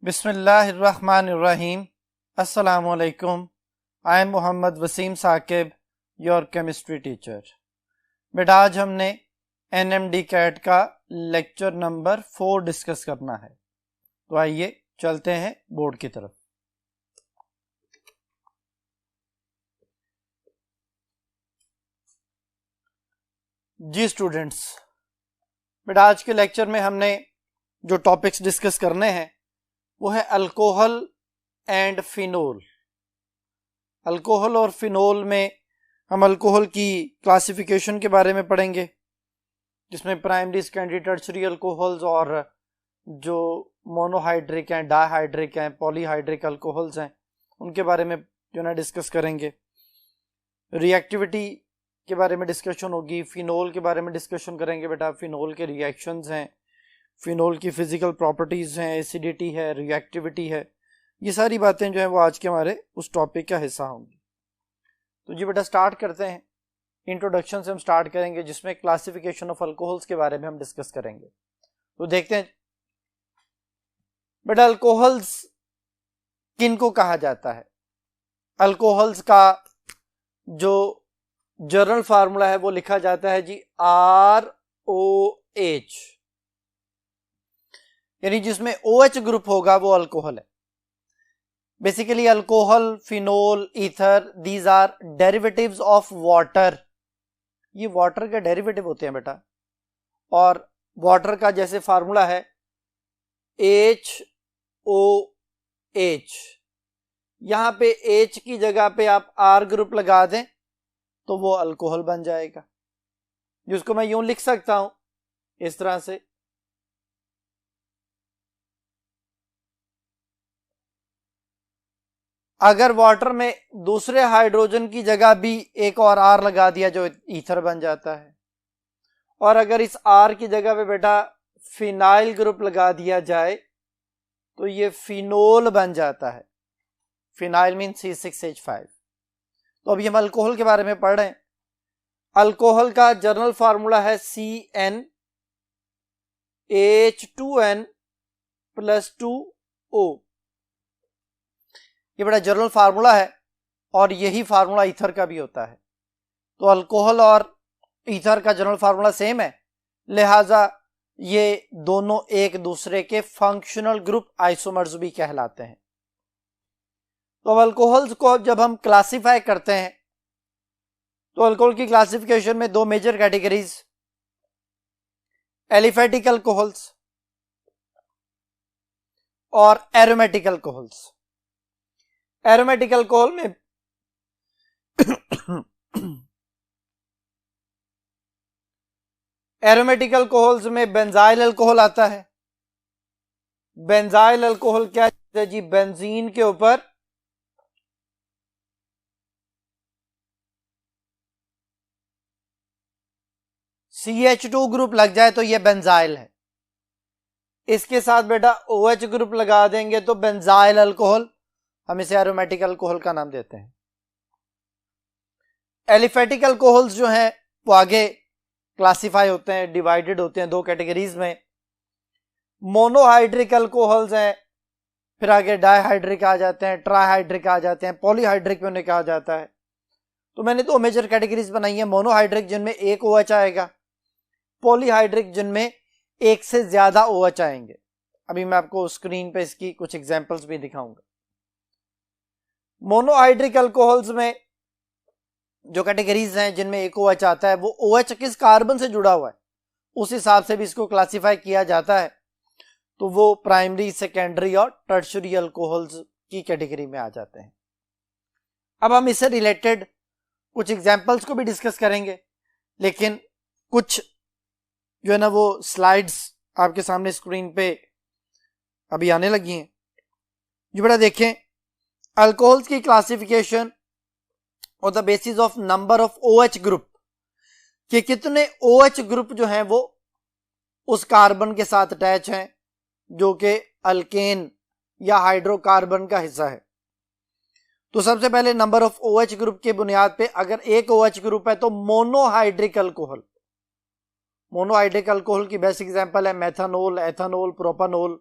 बिस्मिल्लाहिर्रहमानिर्रहीम। अस्सलामुअलैकुम। I am Mohammad Wasim Saqib, your chemistry teacher. बेटा आज हमने एनएमडी कैट का लेक्चर नंबर 4 डिस्कस करना है, तो आइए चलते हैं बोर्ड की तरफ। जी स्टूडेंट्स, बेटा आज के लेक्चर में हमने जो टॉपिक्स डिस्कस करने हैं वो है अल्कोहल एंड फिनोल। अल्कोहल और फिनोल में हम अल्कोहल की क्लासिफिकेशन के बारे में पढ़ेंगे, जिसमें प्राइमरी सेकेंडरी टर्शरी अल्कोहल्स और जो मोनोहाइड्रिक हैं, डाइहाइड्रिक हैं, पॉलीहाइड्रिक अल्कोहल्स हैं, उनके बारे में जो ना डिस्कस करेंगे। रिएक्टिविटी के बारे में डिस्कशन होगी, फिनोल के बारे में डिस्कशन करेंगे। बेटा फिनोल के रिएक्शंस हैं, फिनोल की फिजिकल प्रॉपर्टीज हैं, एसिडिटी है, रिएक्टिविटी है, ये सारी बातें जो है वो आज के हमारे उस टॉपिक का हिस्सा होंगी। तो जी बेटा स्टार्ट करते हैं। इंट्रोडक्शन से हम स्टार्ट करेंगे, जिसमें क्लासिफिकेशन ऑफ अल्कोहल्स के बारे में हम डिस्कस करेंगे। तो देखते हैं बेटा अल्कोहल्स किन को कहा जाता है। अल्कोहल्स का जो जनरल फार्मूला है वो लिखा जाता है जी ROH, यानी जिसमें OH ग्रुप होगा वो अल्कोहल है। Basically alcohol, phenol, ether, these are derivatives of water. ये वाटर के डेरिवेटिव होते हैं बेटा, और वाटर का जैसे फार्मूला है HOH, यहां पे H की जगह पे आप R ग्रुप लगा दें तो वो अल्कोहल बन जाएगा, जिसको मैं यूं लिख सकता हूं इस तरह से। अगर वाटर में दूसरे हाइड्रोजन की जगह भी एक और R लगा दिया जो ईथर बन जाता है, और अगर इस R की जगह पे बेटा फिनाइल ग्रुप लगा दिया जाए तो ये फिनोल बन जाता है। Phenyl mean C6H5। तो अभी हम अल्कोहल के बारे में पढ़ रहे हैं। अल्कोहल का जनरल फार्मूला है CnH2n+2O। ये बड़ा जनरल फार्मूला है, और यही फार्मूला ईथर का भी होता है। तो अल्कोहल और ईथर का जनरल फार्मूला सेम है, लिहाजा ये दोनों एक दूसरे के फंक्शनल ग्रुप आइसोमर्स भी कहलाते हैं। तो अब अल्कोहल्स को जब हम क्लासिफाई करते हैं तो अल्कोहल की क्लासिफिकेशन में दो मेजर कैटेगरीज, एलिफेटिक अल्कोहल्स और एरोमेटिक अल्कोहल्स। एरोमेटिक अल्कोहल में एरोमेटिक अल्कोहल्स में बेंजाइल अल्कोहल आता है। बेंजाइल अल्कोहल क्या है जी? बेंजीन के ऊपर CH2 ग्रुप लग जाए तो यह बेंजाइल है। इसके साथ बेटा OH ग्रुप लगा देंगे तो बेंजाइल अल्कोहल, हम इसे एरोमेटिक अल्कोहल का नाम देते हैं। एलिफेटिक अल्कोहल्स जो हैं वो आगे क्लासिफाई होते हैं, डिवाइडेड होते हैं दो कैटेगरीज में। मोनोहाइड्रिक अल्कोहल्स हैं, फिर आगे डाइहाइड्रिक आ जाते हैं, ट्राइहाइड्रिक आ जाते हैं, पॉलीहाइड्रिक में उन्हें कहा जाता है। तो मैंने दो मेजर कैटेगरीज बनाई है, मोनोहाइड्रिक जिनमें एक OH आएगा, पॉलीहाइड्रिक जिनमें एक से ज्यादा OH आएंगे। अभी मैं आपको स्क्रीन पे इसकी कुछ एग्जांपल्स भी दिखाऊंगा। मोनोहाइड्रिक अल्कोहल्स में जो कैटेगरीज हैं जिनमें एक OH आता है, वो OH किस कार्बन से जुड़ा हुआ है उस हिसाब से भी इसको क्लासिफाई किया जाता है। तो वो प्राइमरी, सेकेंडरी और टर्शरी अल्कोहल्स की कैटेगरी में आ जाते हैं। अब हम इससे रिलेटेड कुछ एग्जांपल्स को भी डिस्कस करेंगे, लेकिन कुछ जो है ना वो स्लाइड्स आपके सामने स्क्रीन पे अभी आने लगी हैं। जो बेटा देखें, अल्कोहल्स की क्लासिफिकेशन और the basis of number of OH group, कि कितने OH ग्रुप जो हैं वो उस कार्बन के साथ अटैच हैं जो कि अल्केन या हाइड्रोकार्बन का हिस्सा है। तो सबसे पहले नंबर ऑफ OH ग्रुप के बुनियाद पे अगर एक OH ग्रुप है तो मोनोहाइड्रिक अल्कोहल। मोनोहाइड्रिक अल्कोहल की बेस्ट एग्जांपल है मेथनॉल, एथनॉल, प्रोपानॉल।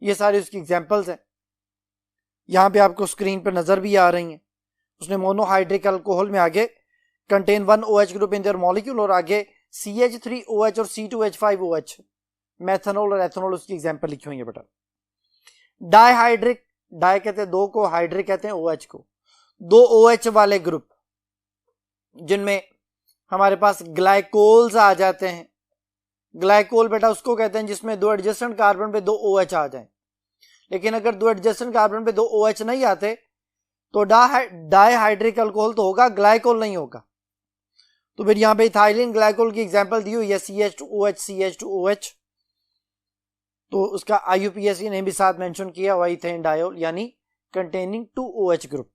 ये सारी उसकी एग्जांपल्स हैं, यहां पे आपको स्क्रीन पर नजर भी आ रही हैं। उसने मोनोहाइड्रिक अल्कोहल में आगे contain 1 OH group in their molecule और आगे CH3OH और C2H5OH मेथनॉल और एथेनॉल उसकी एग्जांपल लिखी हुई है बेटा। डाइहाइड्रिक, डाई कहते हैं दो को, हाइड्रिक कहते हैं OH को, दो OH वाले ग्रुप जिनमें हमारे पास ग्लाइकोल्स आ जाते हैं। ग्लाइकोल बेटा उसको कहते हैं जिसमें दो एडजेसेंट कार्बन पे दो OH आ जाएं। लेकिन अगर दो एडजेसेंट कार्बन पे दो OH नहीं आते तो डाइहाइड्रिक अल्कोहल तो होगा, ग्लाइकोल नहीं होगा। तो फिर यहां पे इथाइलिन ग्लाइकोल की एग्जांपल दी हुई है CH2OH CH2OH, तो उसका IUPAC ने भी साथ मेंशन किया हुआ इथेन डायोल यानी containing 2 OH group.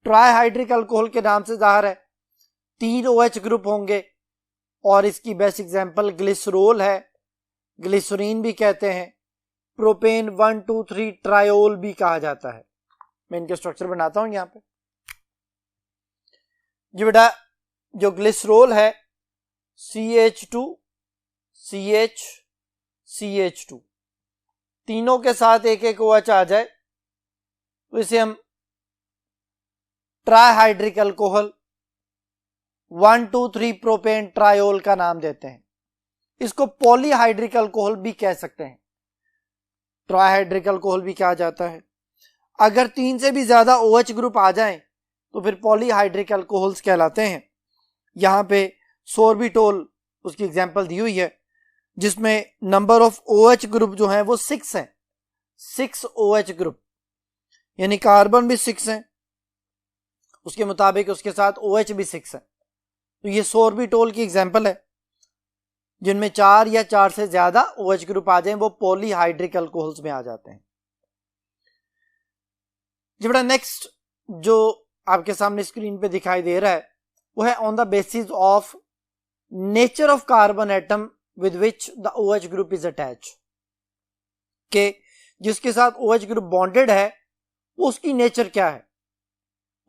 Trihydric alcohol के नाम से जाहिर है 3 OH ग्रुप होंगे और इसकी बेस्ट एग्जांपल ग्लिसरोल है, ग्लिसरीन भी कहते हैं, प्रोपेन 1 2 3 ट्रायोल भी कहा जाता है। मैं इनके स्ट्रक्चर बनाता हूं यहां पे। जी बेटा जो ग्लिसरोल है CH2 CH CH2 तीनों के साथ एक एक OH आ जाए तो इसे हम ट्राइहाइड्रिक अल्कोहल 1 2 3 प्रोपेन ट्रायोल का नाम देते हैं। इसको पॉलीहाइड्रिक अल्कोहल भी कह सकते हैं, ट्राइहाइड्रिक अल्कोहल भी कहा जाता है। अगर 3 से भी ज्यादा OH ग्रुप आ जाएं तो फिर पॉलीहाइड्रिक अल्कोहल्स कहलाते हैं। यहां पे सोर्बिटोल उसकी एग्जांपल दी हुई है जिसमें नंबर ऑफ OH ग्रुप जो है वो 6 है, 6 OH ग्रुप यानी कार्बन भी 6 है, उसके मुताबिक उसके साथ OH भी 6 है। तो ये सोर्बिटोल की एग्जांपल है जिनमें 4 या 4 से ज्यादा OH ग्रुप आ जाए वो पॉलीहाइड्रिक अल्कोहल्स में आ जाते हैं। जी बेटा नेक्स्ट जो आपके सामने स्क्रीन पे दिखाई दे रहा है वो है on the basis of nature of carbon atom with which the OH group is attach, के जिसके साथ OH ग्रुप बॉन्डेड है वो उसकी नेचर क्या है,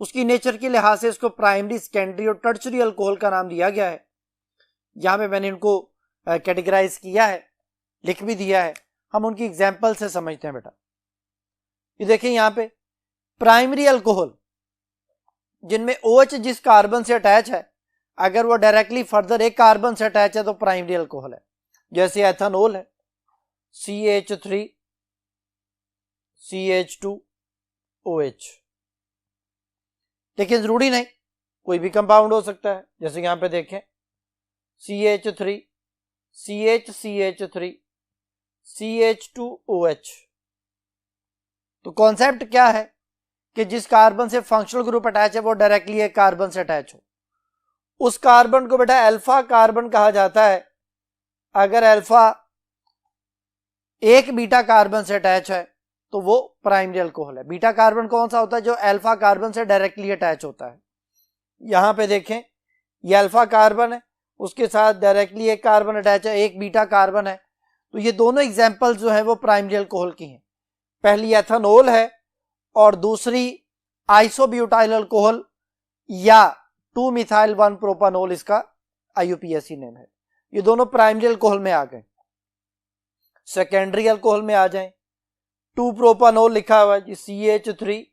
उसकी नेचर के लिहाज से इसको प्राइमरी, सेकेंडरी और टर्शरी अल्कोहल का नाम दिया गया है। यहां पे मैंने इनको कैटेगराइज किया है, लिख भी दिया है, हम उनकी एग्जांपल से समझते हैं बेटा। ये देखिए यहां पे प्राइमरी अल्कोहल जिनमें OH जिस कार्बन से अटैच है अगर वो डायरेक्टली फर्दर एक कार्बन से अटैच है तो प्राइमरी अल्कोहल है। जैसे एथेनॉल है CH3 CH2OH, लेकिन जरूरी नहीं, कोई भी कंपाउंड हो सकता है। जैसे यहां पे देखें CH3 CH3 CH2OH। तो कॉन्सेप्ट क्या है कि जिस कार्बन से फंक्शनल ग्रुप अटैच है वो डायरेक्टली एक कार्बन से अटैच हो, उस कार्बन को बेटा अल्फा कार्बन कहा जाता है। अगर अल्फा एक बीटा कार्बन से अटैच है तो वो प्राइमरी अल्कोहल है। बीटा कार्बन कौन सा होता है? जो अल्फा कार्बन से डायरेक्टली अटैच होता है। यहां पे देखें ये अल्फा कार्बन है, उसके साथ डायरेक्टली एक कार्बन अटैच है, एक बीटा कार्बन है। तो ये दोनों एग्जांपल्स जो है वो प्राइमरी अल्कोहल की हैं। पहली एथेनॉल है और दूसरी आइसोब्यूटाइल अल्कोहल या 2 मिथाइल 1 प्रोपानोल, इसका IUPAC नेम है। ये दोनों प्राइमरी अल्कोहल में आ गए। सेकेंडरी अल्कोहल में आ जाएं, 2 प्रोपानोल लिखा हुआ है CH3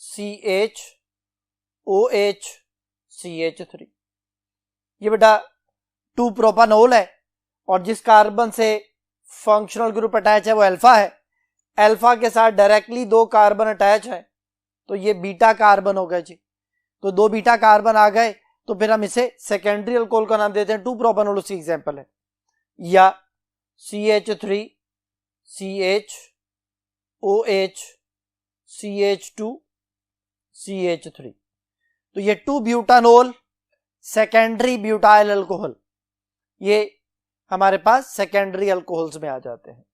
CHOH CH3। ये बेटा 2 प्रोपानोल है और जिस कार्बन से फंक्शनल ग्रुप अटैच है वो अल्फा है। अल्फा के साथ डायरेक्टली 2 कार्बन अटैच है तो ये बीटा कार्बन हो गया जी। तो 2 बीटा कार्बन आ गए तो फिर हम इसे सेकेंडरी अल्कोहल का नाम देते हैं। 2 प्रोपानोल उसकी एग्जांपल है। या CH3 CHOH CH2 CH3। तो ये 2 ब्यूटानोल सेकेंडरी ब्यूटाइल अल्कोहल, ये हमारे पास सेकेंडरी अल्कोहल्स में आ जाते हैं।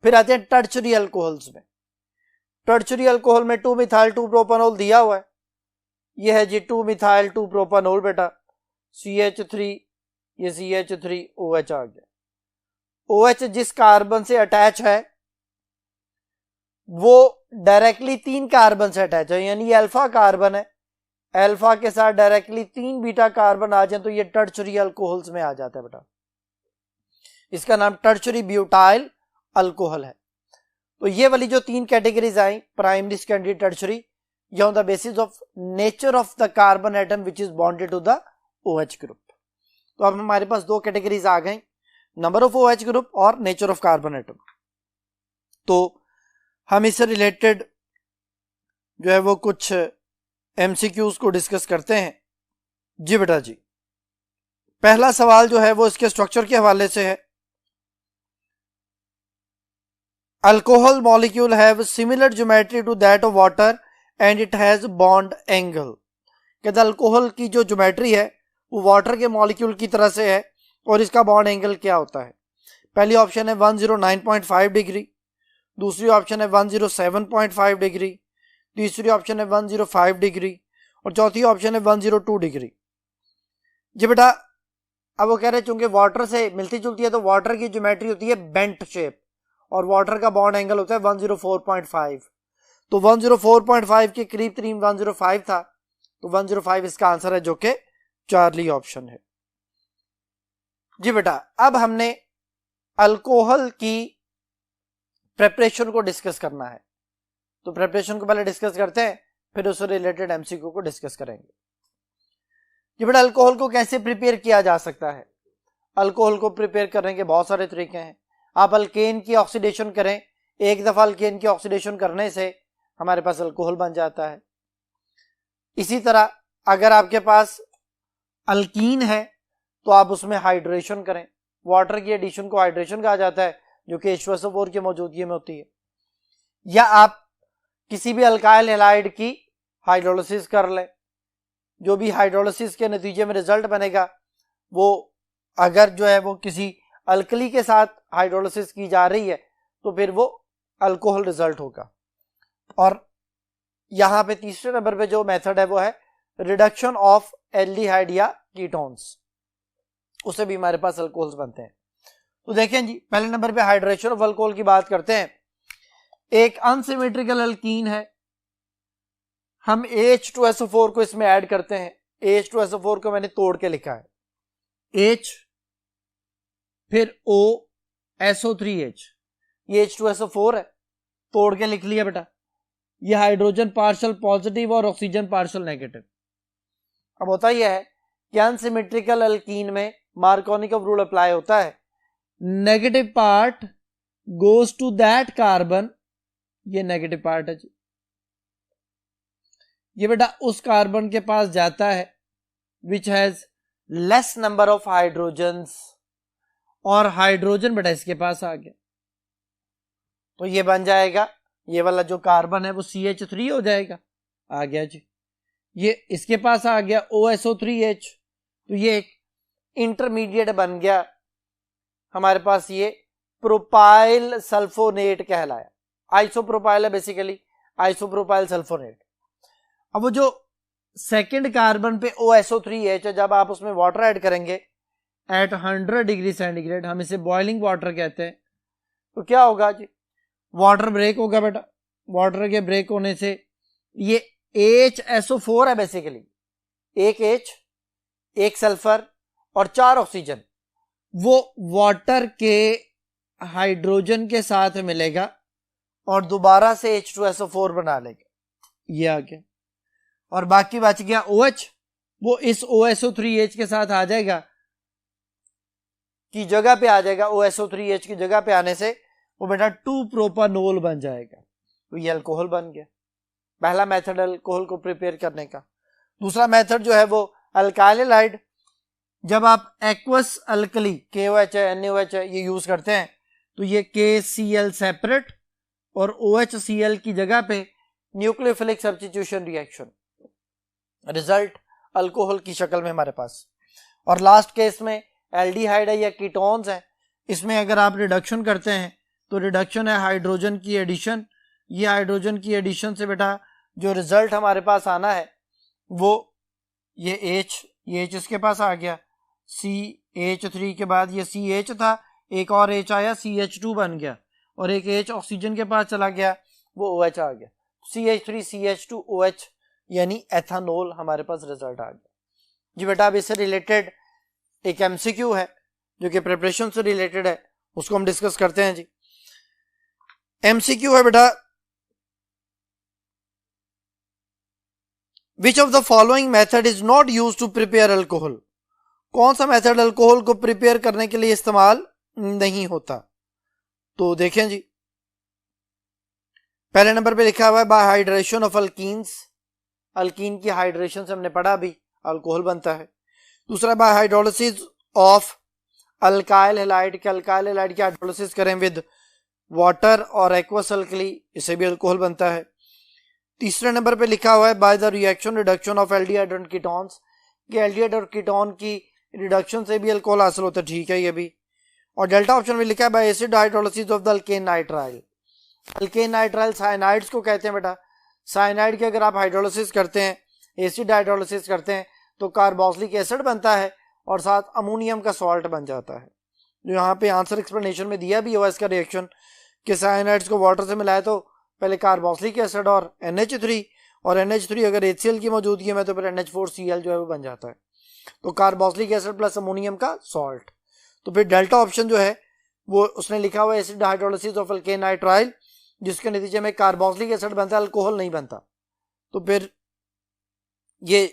फिर आते हैं टर्शरी अल्कोहल्स में। टर्शरी अल्कोहल में 2 मिथाइल 2 प्रोपानोल दिया हुआ है। ये है जी 2 मिथाइल 2 प्रोपानोल बेटा, CH3, ये CH3OH आ गया। OH जिस कार्बन से अटैच है वो डायरेक्टली 3 कार्बन से अटैच है, यानी ये अल्फा कार्बन है। अल्फा के साथ डायरेक्टली 3 बीटा कार्बन आ जाए तो ये टर्शरी अल्कोहल्स में आ जाता है बेटा। इसका नाम टर्शरी ब्यूटाइल अल्कोहल है। तो ये वाली जो 3 कैटेगरीज आई, प्राइमरी, सेकेंडरी, टर्शरी, ये on the basis of nature of the carbon atom which is bonded to the OH group. तो अब हमारे पास 2 कैटेगरीज आ गई, नंबर ऑफ OH ग्रुप और नेचर ऑफ कार्बन एटम। तो हम इससे रिलेटेड जो है वो कुछ MCQs को डिस्कस करते हैं। जी बेटा जी, पहला सवाल जो है वो इसके स्ट्रक्चर के हवाले से है। Alcohol molecule have similar geometry to that of water and it has bond angle. कहते अल्कोहल की जो ज्योमेट्री है वो वाटर के मॉलिक्यूल की तरह से है और इसका बॉन्ड एंगल क्या होता है। पहली ऑप्शन है 109.5 डिग्री, दूसरी ऑप्शन है 107.5 डिग्री, तीसरी ऑप्शन है 105 डिग्री और चौथी ऑप्शन है 102 डिग्री। जी बेटा, अब वो कह रहे चूंकि वाटर से मिलती जुलती है तो वाटर की ज्योमेट्री होती है बेंट शेप और वाटर का बॉन्ड एंगल होता है 104.5। तो 104.5 के करीब 105 था, तो 105 इसका आंसर है, जो कि चार्ली ऑप्शन है। जी बेटा, अब हमने अल्कोहल की प्रेपरेशन को डिस्कस करना है। तो प्रेपरेशन को पहले डिस्कस करते हैं, फिर उससे रिलेटेड MCQ को डिस्कस करेंगे। जी बेटा, अल्कोहल को कैसे प्रिपेयर किया जा सकता है? अल्कोहल को प्रिपेयर करने के बहुत सारे तरीके हैं। आप अल्केन की ऑक्सीडेशन करें, एक दफा अल्केन की ऑक्सीडेशन करने से हमारे पास अल्कोहल बन जाता है। इसी तरह अगर आपके पास अल्कीन है तो आप उसमें हाइड्रेशन करें, वाटर की एडिशन को हाइड्रेशन कहा जाता है, जो कि H2SO4 की मौजूदगी में होती है। या आप किसी भी अल्काइल हैलाइड की हाइड्रोलिसिस कर लें, जो भी हाइड्रोलिसिस के नतीजे में रिजल्ट बनेगा वो अगर जो है वो किसी अल्कली के साथ हाइड्रोलिसिस की जा रही है तो फिर वो अल्कोहल रिजल्ट होगा। और यहां पे तीसरे नंबर पे जो मेथड है वो है रिडक्शन ऑफ एल्डिहाइड या कीटोन्स, उससे भी हमारे पास अल्कोहल्स बनते हैं। तो देखें जी, पहले नंबर पे हाइड्रेशन ऑफ अल्कोहल की बात करते हैं। एक अनसिमेट्रिकल अल्कीन है, हम H2SO4 को इसमें ऐड करते हैं। H2SO4 को मैंने तोड़ के लिखा है, H फिर O SO3H, ये H2SO4 है, तोड़ के लिख लिया बेटा। ये हाइड्रोजन पार्शियल पॉजिटिव और ऑक्सीजन पार्शियल नेगेटिव। अब होता यह है कि अनसिमेट्रिकल अल्कीन में मार्कोनिकॉफ रूल अप्लाई होता है, negative part goes to that carbon, ये नेगेटिव पार्ट है जी, ये बेटा उस कार्बन के पास जाता है which has less number of hydrogens, और हाइड्रोजन बेटा इसके पास आ गया तो ये बन जाएगा, ये वाला जो कार्बन है वो CH3 हो जाएगा, आ गया जी। ये इसके पास आ गया OSO3H, तो ये एक इंटरमीडिएट बन गया हमारे पास, ये प्रोपाइल सल्फोनेट कहलाया। आइसोप्रोपाइल है बेसिकली, आइसोप्रोपाइल सल्फोनेट। अब वो जो सेकंड कार्बन पे OSO3H है, जब आप उसमें वाटर ऐड करेंगे एट 100 डिग्री सेंटीग्रेड, हम इसे बॉइलिंग वाटर कहते हैं, तो क्या होगा जी, वाटर ब्रेक होगा बेटा। वाटर के ब्रेक होने से ये HSO4 है बेसिकली, एक H, एक सल्फर और 4 ऑक्सीजन, वो वाटर के हाइड्रोजन के साथ मिलेगा और दोबारा से H2SO4 बना लेगा, ये आ गया। और बाकी बच गया OH, वो इस OSO3H के साथ आ जाएगा, की जगह पे आ जाएगा, OSO3H की जगह पे आने से वो बेटा 2 प्रोपानोल बन जाएगा, तो ये अल्कोहल बन गया। पहला मेथड अल्कोहल को प्रिपेयर करने का। दूसरा मेथड जो है वो अल्काइल हैलाइड, जब आप एक्वस अल्कली KOH है, NaOH है, ये यूज करते हैं तो ये KCl सेपरेट और OHCl की जगह पे nucleophilic substitution reaction, result alcohol की शक्ल में हमारे पास। और लास्ट केस में एल्डिहाइड है या कीटोन्स है, इसमें अगर आप रिडक्शन करते हैं तो रिडक्शन है हाइड्रोजन की एडिशन, ये हाइड्रोजन की एडिशन से बेटा जो रिजल्ट हमारे पास आना है वो ये H इसके पास आ गया, CH3 के बाद ये CH था, एक और H आया, CH2 बन गया, और एक H ऑक्सीजन के पास चला गया, वो OH आ गया, CH3 CH2 OH यानी एथानोल हमारे पास रिजल्ट आ गया। जी बेटा, अब इससे रिलेटेड एक MCQ है जो कि प्रिपरेशन से रिलेटेड है, उसको हम डिस्कस करते हैं जी। एमसीक्यू है बेटा, which of the following method is not use to prepare alcohol? कौन सा मेथड अल्कोहल को प्रिपेयर करने के लिए इस्तेमाल नहीं होता? तो देखें जी, पहले नंबर पे लिखा हुआ है bye hydration of alkenes, alkyne की हाइड्रेशन से हमने पढ़ा भी अल्कोहल बनता है। दूसरा bye hydrolysis of alkyl halide, के अल्काइल हैलाइड की हाइड्रोलिसिस करें विद वाटर और एक्वस अल्कली, इससे भी अल्कोहल बनता है। तीसरे नंबर पे लिखा हुआ है by the reaction reduction of aldehyde और कीटोन्स, कि एल्डिहाइड और कीटोन की रिडक्शन से भी अल्कोहल हासिल होता है, ठीक है ये भी। और डेल्टा ऑप्शन में लिखा है bye acid hydrolysis of the alkane nitrile, alkane nitrile cyanides को कहते हैं बेटा। साइनाइड की अगर आप हाइड्रोलिसिस करते हैं, एसिड हाइड्रोलिसिस करते हैं तो कार्बोक्सिलिक एसिड बनता है और साथ अमोनियम का सॉल्ट बन जाता है। जो यहाँ पे आंसर एक्सप्लेनेशन में दिया भी हुआ इसका रिएक्शन कि साइनाइड्स को वाटर से मिलाए तो पहले कार्बोक्सिलिक एसिड और NH3, और NH3 अगर HCl की मौजूदगी में तो फिर NH4Cl जो है वो बन जाता है, तो कार्बोक्सिलिक एसिड प्लस अमोनियम का सॉल्ट। तो फिर डेल्टा ऑप्शन जो है वो उसने लिखा हुआ है acid hydrolysis of alkane nitrile, जिसके नतीजे में कार्बोक्सिलिक एसिड बनता है, अल्कोहल नहीं बनता। तो फिर ये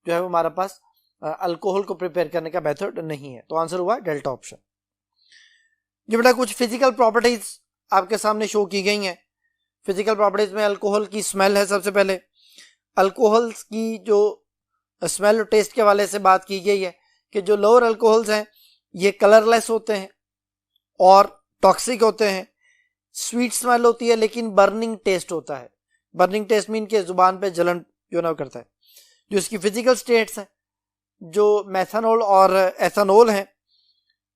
जो है वो हमारे पास अल्कोहल को प्रिपेयर करने का मेथड नहीं है, तो आंसर हुआ डेल्टा ऑप्शन। ये बेटा कुछ फिजिकल प्रॉपर्टीज आपके सामने शो की गई हैं। फिजिकल प्रॉपर्टीज में अल्कोहल की स्मेल है। सबसे पहले अल्कोहल की जो स्मेल और टेस्ट के हवाले से बात की गई है कि जो लोअर अल्कोहल्स हैं ये कलरलेस होते हैं और टॉक्सिक होते हैं, स्वीट स्मेल होती है लेकिन बर्निंग टेस्ट होता है। बर्निंग टेस्ट मीन के जुबान पे जलन जो ना करता है। जो इसकी फिजिकल स्टेट्स हैं, जो मेथनॉल और एथेनॉल हैं,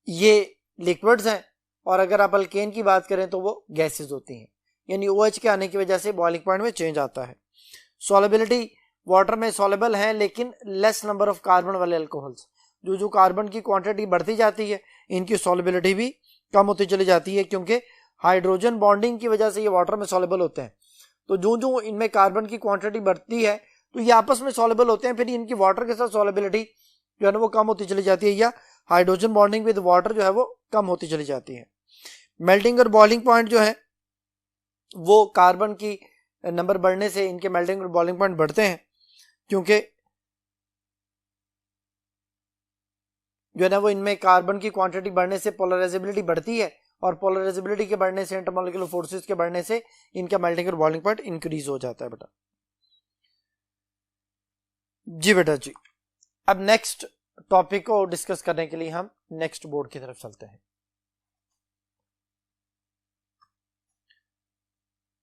ये लिक्विड्स हैं, और अगर आप अल्केन की बात करें तो वो गैसेस होती हैं, यानी OH के आने की वजह से बॉइलिंग पॉइंट में चेंज आता है। सॉलेबिलिटी वाटर में सॉलेबल है लेकिन लेस नंबर ऑफ कार्बन वाले अल्कोहल्स, जो कार्बन की क्वांटिटी बढ़ती जाती है इनकी सॉलेबिलिटी भी कम होती चली जाती है, क्योंकि हाइड्रोजन बॉन्डिंग की वजह से ये वाटर में सॉलेबल होते हैं। तो जो इनमें कार्बन की क्वांटिटी बढ़ती है तो ये आपस में सॉलेबल होते हैं, फिर इनकी वाटर के साथ सॉलेबिलिटी जो है ना वो कम होती चली जाती है, या हाइड्रोजन बॉन्डिंग विद वाटर जो है वो कम होती चली जाती है। मेल्टिंग और बॉइलिंग पॉइंट जो है वो कार्बन की नंबर बढ़ने से इनके मेल्टिंग और बॉइलिंग पॉइंट बढ़ते हैं, क्योंकि जो है ना वो इनमें कार्बन की क्वांटिटी बढ़ने से पोलराइजेबिलिटी बढ़ती है, और पोलराइजेबिलिटी के बढ़ने से इंटरमॉलिक्यूलर फोर्सेस के बढ़ने से इनका मेल्टिंग और बॉइलिंग पॉइंट इंक्रीज हो जाता है बेटा। जी बेटा जी, अब नेक्स्ट टॉपिक को डिस्कस करने के लिए हम नेक्स्ट बोर्ड की तरफ चलते हैं।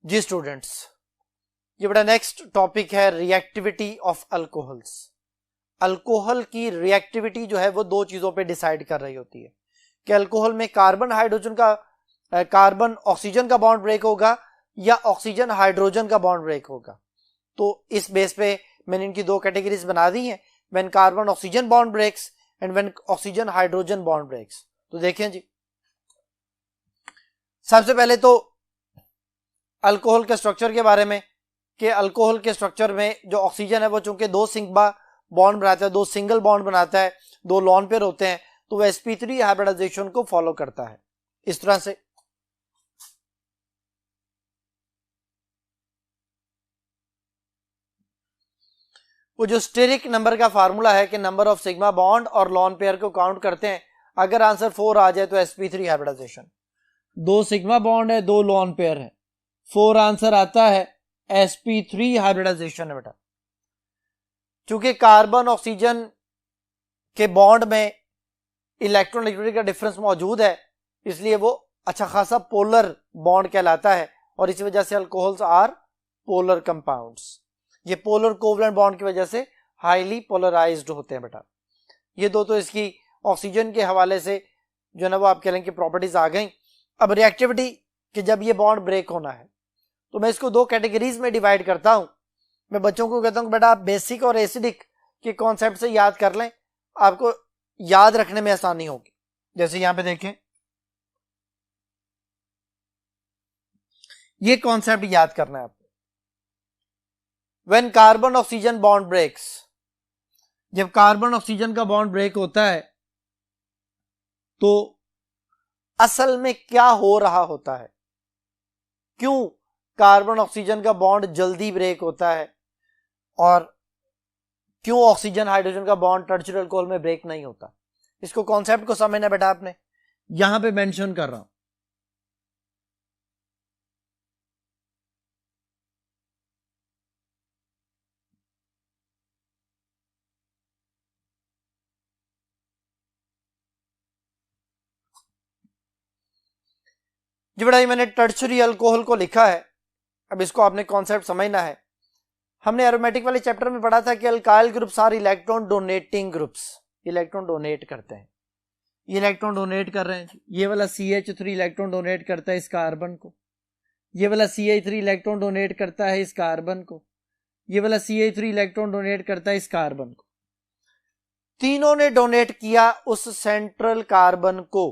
जी स्टूडेंट्स, ये बेटा नेक्स्ट टॉपिक है रिएक्टिविटी ऑफ अल्कोहल्स। अल्कोहल की रिएक्टिविटी जो है वो दो चीजों पे डिसाइड कर रही होती है कि अल्कोहल में कार्बन ऑक्सीजन का बॉन्ड ब्रेक होगा या ऑक्सीजन हाइड्रोजन का बॉन्ड ब्रेक होगा। तो इस बेस पे मैंने इनकी दो कैटेगरीज बना दी हैं, when carbon oxygen bond breaks and when oxygen hydrogen bond breaks. तो देखें जी, सबसे पहले तो अल्कोहल के स्ट्रक्चर के बारे में कि अल्कोहल के स्ट्रक्चर में जो ऑक्सीजन है वो चूंकि दो सिग्मा बॉन्ड बनाता है, दो सिंगल बॉन्ड बनाता है, दो लॉन पेयर होते हैं, तो वह sp3 हाइब्रिडाइजेशन को फॉलो करता है इस तरह से। वो जो स्टेरिक नंबर का फार्मूला है कि नंबर ऑफ सिग्मा बॉन्ड और लॉन पेयर को काउंट करते हैं, अगर आंसर 4 आ जाए तो sp3 हाइब्रिडाइजेशन। दो सिग्मा बॉन्ड है, दो लॉन पेयर है, 4 आंसर आता है sp3 हाइब्रिडाइजेशन है बेटा। चूंकि कार्बन ऑक्सीजन के बॉन्ड में इलेक्ट्रोनेगेटिविटी का डिफरेंस मौजूद है, इसलिए वो अच्छा खासा पोलर बॉन्ड कहलाता है, और इसी वजह से अल्कोहल्स आर पोलर कंपाउंड्स। ये पोलर कोवलेंट बॉन्ड की वजह से हाईली पोलराइज्ड होते हैं बेटा। ये दो तो इसकी ऑक्सीजन के हवाले से जो ना वो आप कह रहे हैं कि प्रॉपर्टीज आ गई। अब रिएक्टिविटी कि जब ये बॉन्ड ब्रेक होना है तो मैं इसको दो कैटेगरीज में डिवाइड करता हूं। मैं बच्चों को कहता हूं बेटा आप बेसिक और एसिडिक के कॉन्सेप्ट से याद कर लें, आपको याद रखने में आसानी होगी। जैसे यहां पे देखें, ये कॉन्सेप्ट याद करना है आपको। When carbon oxygen bond breaks, जब कार्बन ऑक्सीजन का बॉन्ड ब्रेक होता है तो असल में क्या हो रहा होता है? क्यों कार्बन ऑक्सीजन का बॉन्ड जल्दी ब्रेक होता है और क्यों ऑक्सीजन हाइड्रोजन का बॉन्ड टर्शियरी अल्कोहल में ब्रेक नहीं होता। इसको कॉन्सेप्ट को समझना बेटा आपने, यहां पे मेंशन कर रहा हूं। जी बेटा ये मैंने टर्शियरी अल्कोहल को लिखा है, अब इसको आपने कॉन्सेप्ट समझना है। हमने एरोमेटिक वाले चैप्टर में पढ़ा था कि alkyl groups are electron donating groups, electron donate करते हैं, ये इलेक्ट्रॉन डोनेट कर रहे हैं। ये वाला CH3 इलेक्ट्रॉन डोनेट करता है इस कार्बन को, ये वाला CH3 इलेक्ट्रॉन डोनेट करता है इस कार्बन को, ये वाला CH3 इलेक्ट्रॉन डोनेट करता है इस कार्बन को। तीनों ने डोनेट किया उस सेंट्रल कार्बन को।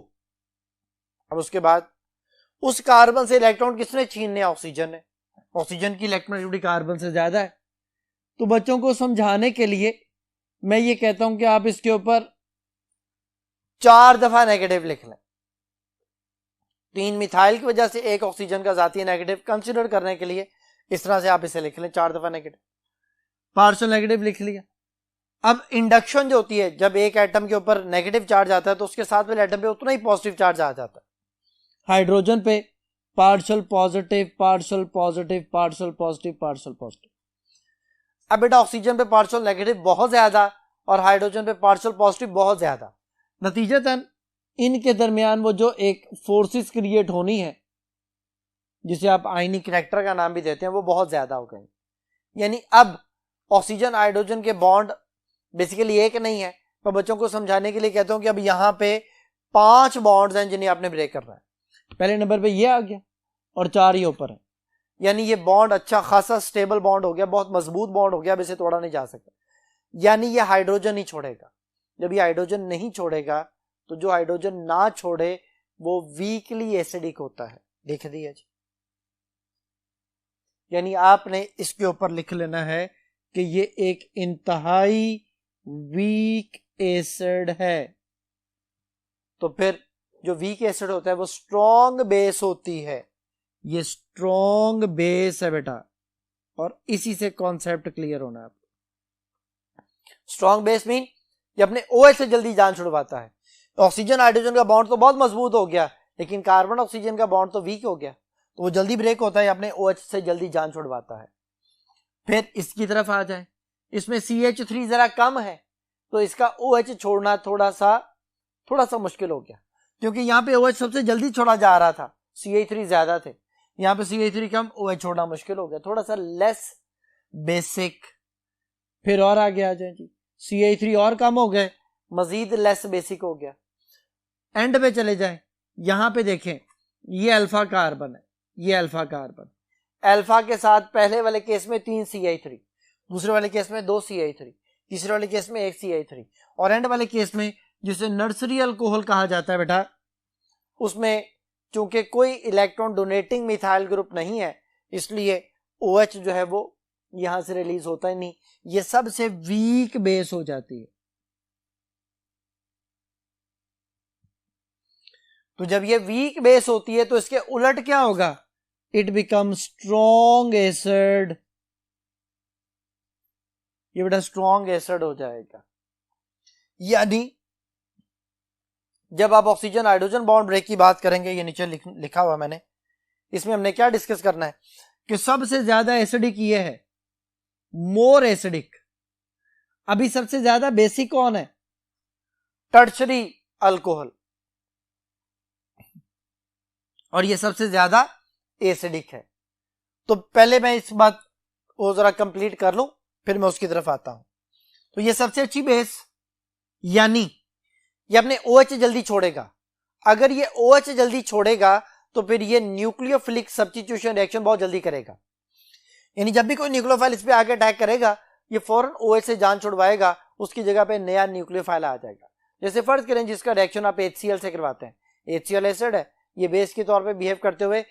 अब उसके बाद उस कार्बन से इलेक्ट्रॉन किसने छीनने? ऑक्सीजन ने। ऑक्सीजन की इलेक्ट्रॉनिक कार्बन से ज्यादा है। तो बच्चों को समझाने के लिए मैं ये कहता हूं कि आप इसके ऊपर 4 दफा नेगेटिव लिख लें। 3 मिथाइल की वजह से 1 ऑक्सीजन का जाती नेगेटिव कंसीडर करने के लिए इस तरह से आप इसे लिख लें 4 दफा नेगेटिव, पार्शियल नेगेटिव लिख लिया। अब इंडक्शन जो होती है, जब एक एटम के ऊपर नेगेटिव चार्ज आता है तो उसके साथ वाले एटम पे उतना ही पॉजिटिव चार्ज आ जाता है। हाइड्रोजन पे partial positive, partial positive, partial positive, partial positive. अब बेटा ऑक्सीजन पे पार्शियल नेगेटिव बहुत ज्यादा और हाइड्रोजन पे पार्शियल पॉजिटिव बहुत ज्यादा, नतीजतन इनके दरमियान वो जो एक फोर्सेस क्रिएट होनी है जिसे आप आयनिक करेक्टर का नाम भी देते हैं वो बहुत ज्यादा हो गई। यानी अब ऑक्सीजन हाइड्रोजन के बॉन्ड बेसिकली एक नहीं है, पर बच्चों को समझाने के लिए कहता हूं कि अब यहां पे 5 बॉन्ड्स हैं जिन्हें आपने ब्रेक करना है। पहले नंबर पे ये आ गया और 4 ही ऊपर है, यानी ये बॉन्ड अच्छा खासा स्टेबल बॉन्ड हो गया, बहुत मजबूत बॉन्ड हो गया, अब इसे तोड़ा नहीं जा सकता। यानी ये हाइड्रोजन ही छोड़ेगा। जब ये हाइड्रोजन नहीं छोड़ेगा तो जो हाइड्रोजन ना छोड़े वो वीकली एसिडिक होता है। लिख दिया जी। यानी आपने इसके ऊपर लिख लेना है कि ये एक इंतहाई वीक एसिड है। तो फिर जो वीक एसिड होता है वो स्ट्रॉन्ग बेस होती है, ये स्ट्रॉन्ग बेस है बेटा, और इसी से कॉन्सेप्ट क्लियर होना है आपको। स्ट्रॉन्ग बेस मीन ये अपने OH से जल्दी जान छुड़वाता है। ऑक्सीजन हाइड्रोजन का बॉन्ड तो बहुत मजबूत हो गया, लेकिन कार्बन ऑक्सीजन का बॉन्ड तो वीक हो गया, तो वो जल्दी ब्रेक होता है, अपने OH से जल्दी जान छुड़वाता है। फिर इसकी तरफ आ जाए, इसमें CH3 जरा कम है तो इसका OH छोड़ना थोड़ा सा मुश्किल हो गया, क्योंकि यहाँ पे OH सबसे जल्दी छोड़ा जा रहा था, CH3 ज्यादा थे, यहाँ पे CH3 कम, OH छोड़ना मुश्किल हो गया, थोड़ा सा लेस बेसिक। फिर और आगे आ जाए जी, CH3 और कम हो गए, मजीद लेस बेसिक हो गया। एंड पे चले जाए, यहां पे देखें ये अल्फा कार्बन है, ये अल्फा कार्बन, अल्फा के साथ पहले वाले केस में 3 CH3, दूसरे वाले केस में 2 CH3, तीसरे वाले केस में 1 CH3, और एंड वाले केस में जिसे नर्सरी अल्कोहल कहा जाता है बेटा, उसमें चूंकि कोई इलेक्ट्रॉन डोनेटिंग मिथाइल ग्रुप नहीं है इसलिए OH जो है वो यहां से रिलीज होता ही नहीं, ये सबसे वीक बेस हो जाती है। तो जब ये वीक बेस होती है तो इसके उलट क्या होगा? इट बिकम स्ट्रॉन्ग एसिड, ये बेटा स्ट्रॉन्ग एसिड हो जाएगा। यानी जब आप ऑक्सीजन हाइड्रोजन बॉन्ड ब्रेक की बात करेंगे, ये नीचे लिखा हुआ मैंने, इसमें हमने क्या डिस्कस करना है कि सबसे ज्यादा एसिडिक ये है, मोर एसिडिक। अभी सबसे ज्यादा बेसिक कौन है? टर्शरी अल्कोहल, और ये सबसे ज्यादा एसिडिक है। तो पहले मैं इस बात को जरा कंप्लीट कर लूं, फिर मैं उसकी तरफ आता हूं। तो ये सबसे अच्छी बेस, यानी ये अपने OH जल्दी छोड़ेगा। अगर ये OH जल्दी छोड़ेगा तो फिर ये न्यूक्लियोफिलिक सब्स्टिट्यूशन रिएक्शन बहुत जल्दी करेगा। यानी जब भी कोई न्यूक्लियोफाइल इस पे आके अटैक करेगा, ये फौरन OH से जान छुड़वाएगा, उसकी जगह पे नया न्यूक्लियोफाइल आ जाएगा। जैसे फर्ज करें जिसका रिएक्शन आप HCl से करवाते हैं, HCl एसिड है, ये बेस के तौर पे बिहेव करते हुए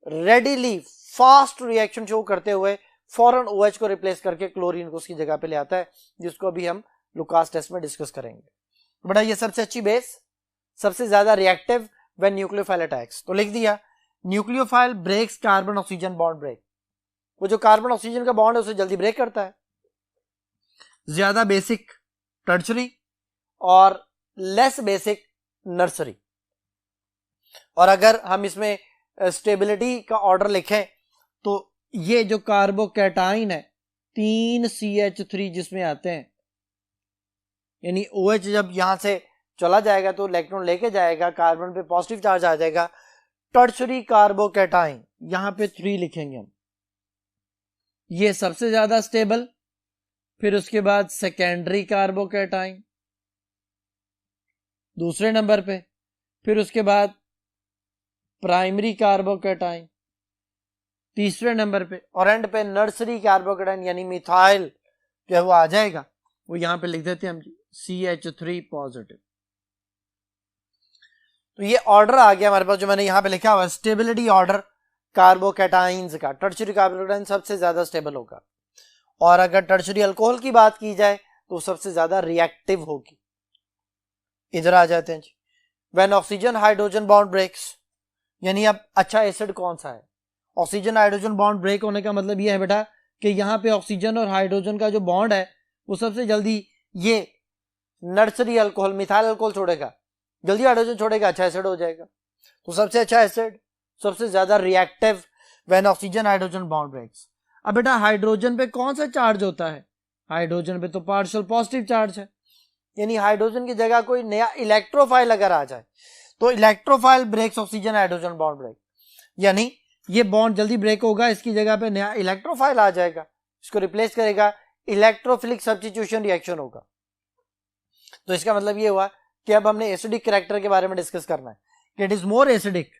रेडिली फास्ट रिएक्शन शो करते हुए फौरन OH को रिप्लेस करके क्लोरीन को उसकी जगह पे ले आता है, जिसको अभी हम लुकास टेस्ट में डिस्कस करेंगे। बड़ा ये सबसे अच्छी बेस, सबसे ज्यादा रिएक्टिव व्हेन न्यूक्लियोफाइल अटैक्स। तो लिख दिया nucleophile breaks carbon oxygen bond break, वो जो कार्बन ऑक्सीजन का बॉन्ड है उसे जल्दी ब्रेक करता है। ज्यादा बेसिक टर्शरी और लेस बेसिक नर्सरी। और अगर हम इसमें स्टेबिलिटी का ऑर्डर लिखें तो ये जो कार्बोकैटाइन है 3 CH3 जिसमें आते हैं, यानी OH जब यहां से चला जाएगा तो इलेक्ट्रॉन लेके जाएगा, कार्बन पे पॉजिटिव चार्ज आ जाएगा, टर्शरी कार्बोकैटाइन यहां पे 3 लिखेंगे हम। ये सबसे ज्यादा स्टेबल, फिर उसके बाद सेकेंडरी कार्बोकैटाइन दूसरे नंबर पे, फिर उसके बाद प्राइमरी कार्बोकैटाइन तीसरे नंबर पे, और एंड पे नर्सरी कार्बोकैटाइन यानी मिथाइल जो है वो आ जाएगा। वो यहां पे लिख देते हैं हम CH3 पॉजिटिव। तो ये ऑर्डर आ गया हमारे पास जो मैंने यहां पे लिखा हुआ स्टेबिलिटी ऑर्डर कार्बोकैटाइंस का। टर्शरी कार्बोकैटाइन सबसे ज्यादा स्टेबल होगा, और अगर टर्शरी अल्कोहल की बात की जाए तो सबसे ज्यादा रिएक्टिव होगी। इधर आ जाते हैं जी। When oxygen hydrogen bond breaks, यानी अब अच्छा एसिड कौन सा है? ऑक्सीजन हाइड्रोजन बॉन्ड ब्रेक होने का मतलब यह है बेटा कि यहां पे ऑक्सीजन और हाइड्रोजन का जो बॉन्ड है वो सबसे जल्दी ये नर्सरी अल्कोहल मिथाइल अल्कोहल छोड़ेगा, जल्दी हाइड्रोजन छोड़ेगा, अच्छा एसिड हो जाएगा। तो सबसे अच्छा एसिड, सबसे ज्यादा reactive when oxygen hydrogen bond breaks. अब बेटा हाइड्रोजन पे कौन सा चार्ज होता है? हाइड्रोजन पे तो पार्शियल पॉजिटिव चार्ज है, यानी हाइड्रोजन की जगह कोई नया इलेक्ट्रोफाइल अगर आ जाए तो electrophile breaks oxygen hydrogen bond break, यानी ये बॉन्ड जल्दी ब्रेक होगा, इसकी जगह पे नया इलेक्ट्रोफाइल आ जाएगा, इसको रिप्लेस करेगा, इलेक्ट्रोफिलिक सब्स्टिट्यूशन रिएक्शन होगा। तो इसका मतलब ये हुआ कि अब हमने एसिडिक कैरेक्टर के बारे में डिस्कस करना है कि इट इज मोर एसिडिक,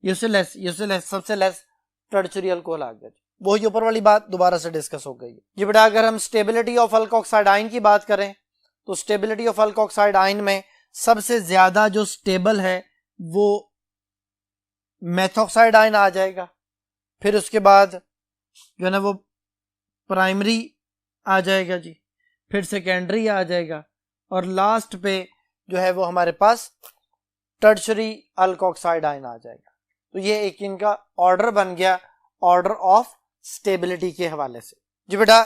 यूसेलेस सबसे लेस टर्शरी अल्कोहल आ गया। वही ऊपर वाली बात दोबारा से डिस्कस हो गई। जी बेटा अगर हम स्टेबिलिटी ऑफ अल्कोक्साइड आयन की बात करें तो स्टेबिलिटी ऑफ अल्कोक्साइड आयन में सबसे ज्यादा जो स्टेबल है वो मेथॉक्साइड आयन आ जाएगा, फिर उसके बाद जो है ना वो प्राइमरी आ जाएगा जी, फिर सेकेंडरी आ जाएगा, और लास्ट पे जो है वो हमारे पास टर्शरी अल्कोक्साइड आयन आ जाएगा। तो ये एक इनका ऑर्डर बन गया, ऑर्डर ऑफ स्टेबिलिटी के हवाले से। जी बेटा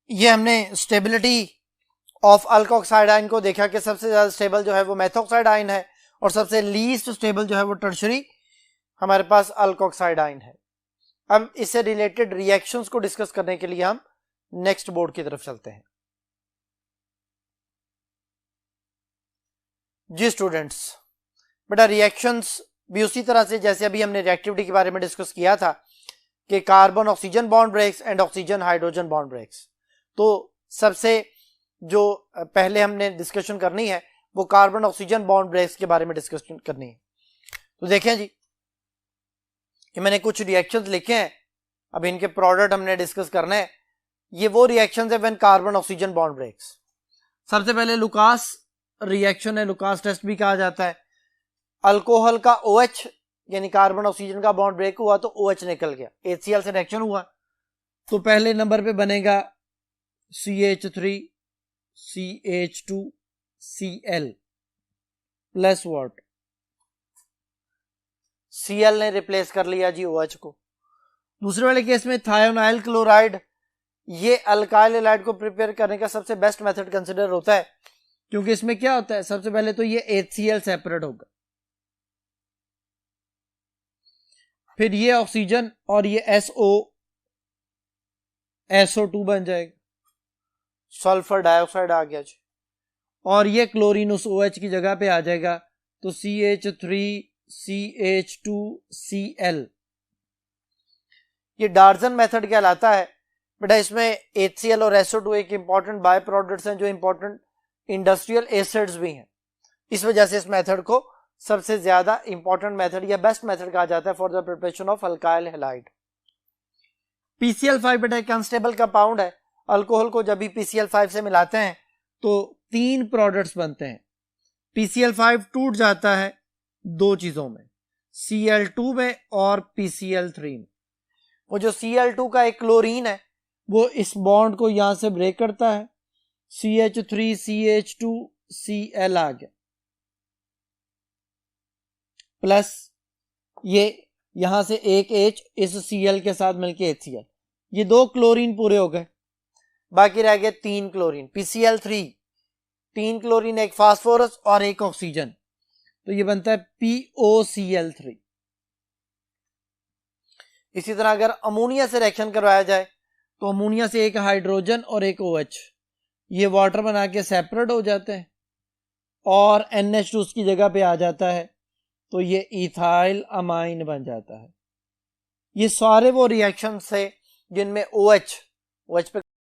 ये हमने स्टेबिलिटी ऑफ अल्कोक्साइड आयन को देखा कि सबसे ज्यादा स्टेबल जो है वो मेथॉक्साइड आयन है, और सबसे लीस्ट स्टेबल जो है वो टर्शरी हमारे पास अल्कोक्साइड आयन है। अब इससे रिलेटेड रिएक्शंस को डिस्कस करने के लिए हम नेक्स्ट बोर्ड की तरफ चलते हैं। जी स्टूडेंट्स बेटा रिएक्शंस भी उसी तरह से जैसे अभी हमने रिएक्टिविटी के बारे में डिस्कस किया था कि carbon oxygen bond breaks and oxygen hydrogen bond breaks. तो सबसे जो पहले हमने डिस्कशन करनी है वो कार्बन ऑक्सीजन बॉन्ड ब्रेक्स के बारे में डिस्कशन करनी है। तो देखें जी कि मैंने कुछ रिएक्शंस लिखे हैं, अब इनके प्रोडक्ट हमने डिस्कस करने हैं। ये वो रिएक्शंस है when carbon oxygen bond breaks. सबसे पहले लुकास रिएक्शन है, लुकास टेस्ट भी कहा जाता है। अल्कोहल का OH यानी कार्बन ऑक्सीजन का बॉन्ड ब्रेक हुआ तो OH निकल गया, HCl से रिएक्शन हुआ तो पहले नंबर पे बनेगा CH3 CH2 Cl plus what, Cl ने रिप्लेस कर लिया जी OH को। दूसरे वाले केस में थायोनाइल क्लोराइड, ये अल्काइल हैलाइड को प्रिपेयर करने का सबसे बेस्ट मेथड कंसिडर होता है, क्योंकि इसमें क्या होता है सबसे पहले तो ये HCl सेपरेट होगा, फिर ये ऑक्सीजन और ये SO2 बन जाएगा, सल्फर डाइऑक्साइड आ गया जी, और ये क्लोरीन उस OH की जगह पे आ जाएगा तो CH3 CH2Cl। ये डार्जन मेथड कहलाता है बेटा। इसमें HCl और SO2 एक इंपॉर्टेंट बाय प्रोडक्ट्स हैं जो इंपॉर्टेंट इंडस्ट्रियल एसिड्स भी हैं। इस वजह से इस मेथड को सबसे ज्यादा इंपॉर्टेंट मेथड या बेस्ट मेथड कहा जाता है for the preparation of alkyl halide. PCl5 बेटा एक अनस्टेबल कंपाउंड है। अल्कोहल को जब भी PCl5 से मिलाते हैं तो 3 प्रोडक्ट्स बनते हैं। PCl5 टूट जाता है 2 चीजों में, Cl2 में और PCl3 में। वो जो Cl2 का एक क्लोरीन है वो इस बॉन्ड को यहां से ब्रेक करता है, CH3 CH2 Cl आ गया, प्लस ये यहां से एक H इस Cl के साथ मिलके HCl, ये 2 क्लोरीन पूरे हो गए। बाकी रह गए 3 क्लोरीन, PCl3, 3 क्लोरीन, एक फास्फोरस और एक ऑक्सीजन, तो ये बनता है POCl3। इसी तरह अगर अमोनिया से रिएक्शन करवाया जाए तो अमोनिया से एक हाइड्रोजन और एक OH, ये वाटर बना के सेपरेट हो जाते हैं और NH2 उसकी जगह पे आ जाता है, तो ये इथाइल अमाइन बन जाता है। ये सारे वो रिएक्शन से जिनमें OH पे